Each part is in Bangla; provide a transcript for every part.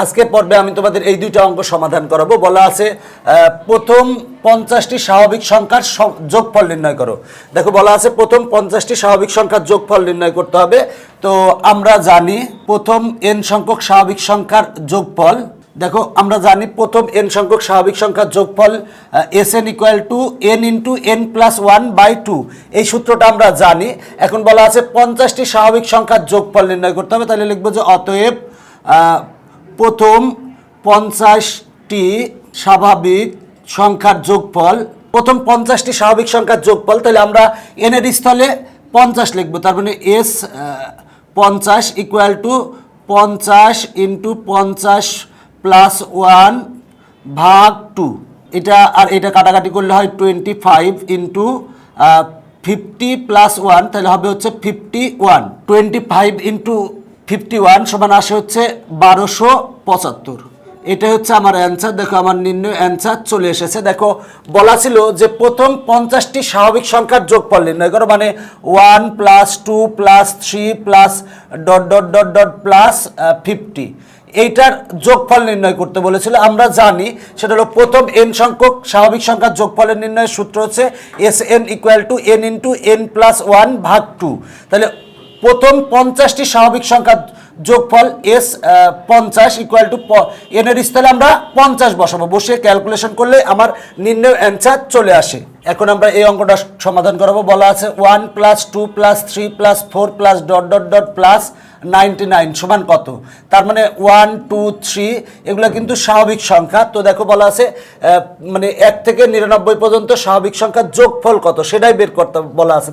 আজকের পর্বে আমি তোমাদের এই দুইটা অঙ্ক সমাধান করাবো। বলা আছে প্রথম 50টি স্বাভাবিক সংখ্যার যোগফল নির্ণয় করো। দেখো বলা আছে প্রথম 50টি স্বাভাবিক সংখ্যার যোগফল নির্ণয় করতে হবে। তো আমরা জানি প্রথম n সংখ্যক স্বাভাবিক সংখ্যার যোগফল, দেখো আমরা জানি প্রথম n সংখ্যক স্বাভাবিক সংখ্যার যোগফল Sn = n × n+1/2, এই সূত্রটা আমরা জানি। এখন বলা আছে 50টি স্বাভাবিক সংখ্যার যোগফল নির্ণয় করতে হবে। তাহলে লিখবো যে অতএব প্রথম 50টি স্বাভাবিক সংখ্যার যোগফল, প্রথম 50টি স্বাভাবিক সংখ্যার যোগফল, তাহলে আমরা n এর স্থলে 50 লিখবো। তার মানে S 50 = 50 × 50 + 1/2, এটা আর এটা কাটাকাটি করলে হয় 25 × 50 + 1, তাহলে হবে হচ্ছে 51। 25 × 51 সমান আসে হচ্ছে 1275। এটা হচ্ছে আমার অ্যান্সার। দেখো আমার নির্ণয় অ্যান্সার চলে এসেছে। দেখো বলা ছিল যে প্রথম 50টি স্বাভাবিক সংখ্যার যোগফল নির্ণয় করো, মানে 1 + 2 + 3 + ... +50, এইটার যোগফল নির্ণয় করতে বলেছিল। আমরা জানি সেটা হলো প্রথম n সংখ্যক স্বাভাবিক সংখ্যার যোগফলের নির্ণয়ের সূত্র হচ্ছে Sn = n × n+1/2। তাহলে প্রথম 50টি স্বাভাবিক সংখ্যার যোগফল S 50 = n এর স্থলে আমরা 50 বসাবো, বসে ক্যালকুলেশন করলে আমার নির্ণয় অ্যান্সার চলে আসে। এখন আমরা এই অঙ্কটা সমাধান করাবো। বলা আছে 1 + 2 + 3 + 4 + ... +99 সমান কত? তার মানে 1 2 3 এগুলো কিন্তু স্বাভাবিক সংখ্যা। তো দেখো বলা আছে মানে 1 থেকে 99 পর্যন্ত স্বাভাবিক সংখ্যার যোগফল কত সেটাই বের করতে বলা আছে।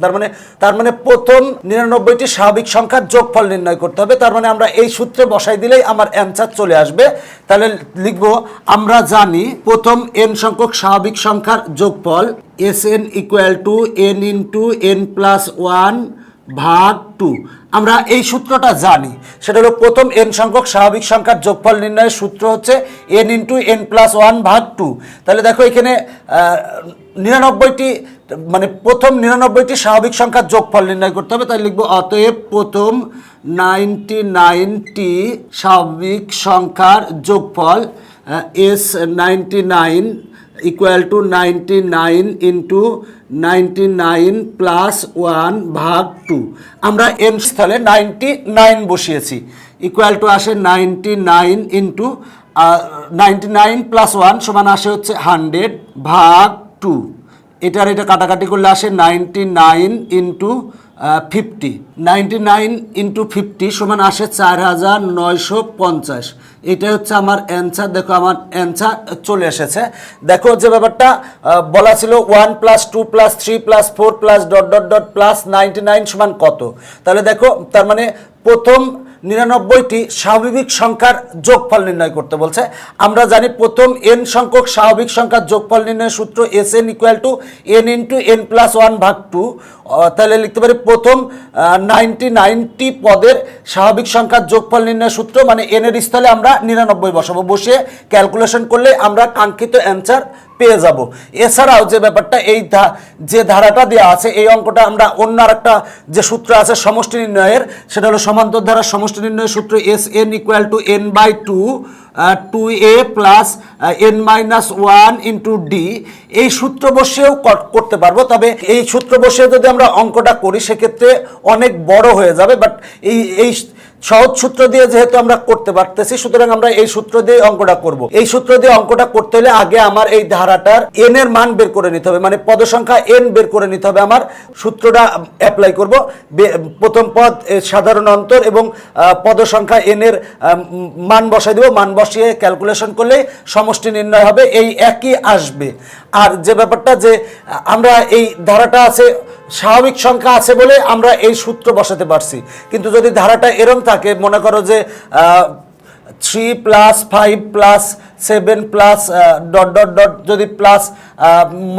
তার মানে প্রথম 99টি স্বাভাবিক সংখ্যার যোগফল নির্ণয় করতে হবে। তার মানে আমরা এই সূত্রে বসাই দিলেই আমার অ্যান্সার চলে আসবে। তাহলে লিখবো আমরা জানি প্রথম n সংখ্যক স্বাভাবিক সংখ্যার যোগফল Sn = n × n+1/2। আমরা এই সূত্রটা জানি, সেটা হলো প্রথম n সংখ্যক স্বাভাবিক সংখ্যার যোগফল নির্ণয়ের সূত্র হচ্ছে n × n+1/2। তাহলে দেখো এখানে 99টি মানে প্রথম 99টি স্বাভাবিক সংখ্যার যোগফল নির্ণয় করতে হবে। তাই লিখবো অতএব প্রথম 99টি স্বাভাবিক সংখ্যার যোগফল S 99 = 99 × 99 + 1/2। আমরা n স্থলে 99 বসিয়েছি, ইকুয়াল টু আসে 99 × 99 + 1 সমান আসে হচ্ছে 100/2। এটা কাটাকাটি করলে আসে 99 × 50, 99 × 50 সমান আসে 4950। এটা হচ্ছে আমার অ্যান্সার। দেখো আমার অ্যান্সার চলে এসেছে। দেখো যে ব্যাপারটা বলা ছিল 1 + 2 + 3 + 4 + ... +99 সমান কত? তাহলে দেখো তার মানে প্রথম 99টি স্বাভাবিক সংখ্যার যোগফল নির্ণয় করতে বলছে। আমরা জানি প্রথম n সংখ্যক স্বাভাবিক সংখ্যার যোগফল নির্ণয়ের সূত্র Sn = n × n+1/2। তাহলে লিখতে পারি প্রথম 99টি পদের স্বাভাবিক সংখ্যার যোগফল নির্ণয়ের সূত্র, মানে n এর স্থলে আমরা 99 বসাবো, বসে ক্যালকুলেশন করলে আমরা কাঙ্ক্ষিত অ্যান্সার পেয়ে যাব। এছাড়াও যে ব্যাপারটা এই যে ধারাটা দেওয়া আছে, এই অঙ্কটা আমরা অন্য আরেকটা যে সূত্র আছে সমষ্টি নির্ণয়ের, সেটা হলো সমান্তর ধারার সমষ্টি নির্ণয়ের সূত্র Sn = n/2 2a + n-1 × d। এই সূত্র বসেও করতে পারবো, তবে এই সূত্র বসে যদি আমরা অঙ্কটা করি সেক্ষেত্রে অনেক বড় হয়ে যাবে। বাট এই সহজ সূত্র দিয়ে যেহেতু আমরা করতে পারতেছি, সুতরাং আমরা এই সূত্র দিয়ে অঙ্কটা করব। এই সূত্র দিয়ে অঙ্কটা করতে হলে আগে আমার এই ধারাটার n এর মান বের করে নিতে হবে, মানে পদ সংখ্যা n বের করে নিতে হবে। আমার সূত্রটা অ্যাপ্লাই করব। প্রথম পদ সাধারণ অন্তর এবং পদ সংখ্যা n এর মান বসাই দেব, মান বসিয়ে ক্যালকুলেশন করলে সমষ্টি নির্ণয় হবে, এই একই আসবে। আর যে ব্যাপারটা যে আমরা এই ধারাটা আছে স্বাভাবিক সংখ্যা আছে বলে আমরা এই সূত্র বসাতে পারছি, কিন্তু যদি ধারাটা এরম থাকে, মনে করো যে 3 + 5 + 7 + ... যদি প্লাস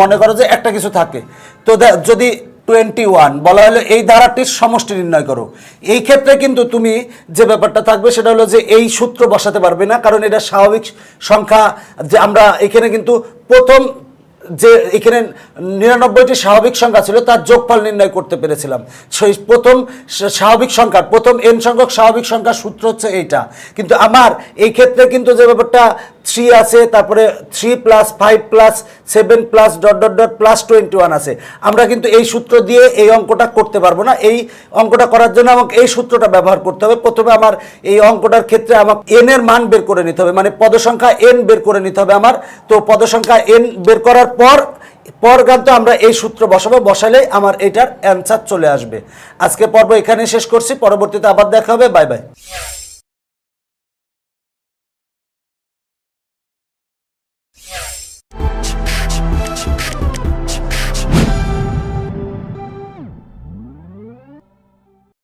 মনে করো যে একটা কিছু থাকে, তো যদি 21 বলা হলো এই ধারাটির সমষ্টি নির্ণয় করো, এই ক্ষেত্রে কিন্তু তুমি যে ব্যাপারটা থাকবে সেটা হলো যে এই সূত্র বসাতে পারবে না, কারণ এটা স্বাভাবিক সংখ্যা। যে আমরা এখানে কিন্তু প্রথম যে এখানে 99টি স্বাভাবিক সংখ্যা ছিল তার যোগফল নির্ণয় করতে পেরেছিলাম। সেই প্রথম স্বাভাবিক সংখ্যার প্রথম n সংখ্যক স্বাভাবিক সংখ্যার সূত্র হচ্ছে এইটা। কিন্তু আমার এই ক্ষেত্রে কিন্তু যে ব্যাপারটা 3 আছে, তারপরে 3 plus 5 plus 7 plus dot dot dot plus 21 আছে, আমরা কিন্তু এই সূত্র দিয়ে এই অঙ্কটা করতে পারবো না। এই অঙ্কটা করার জন্য আমাকে এই সূত্রটা ব্যবহার করতে হবে। প্রথমে আমার এই অঙ্কটার ক্ষেত্রে আমাকে n এর মান বের করে নিতে হবে, মানে পদসংখ্যা n বের করে নিতে হবে আমার। তো পদসংখ্যা n বের করার পর কিন্তু আমরা এই সূত্র বসালে আমার এটার অ্যান্সার চলে আসবে। আজকে পর্ব এখানে শেষ করছি, পরবর্তীতে আবার দেখা হবে। Bye bye.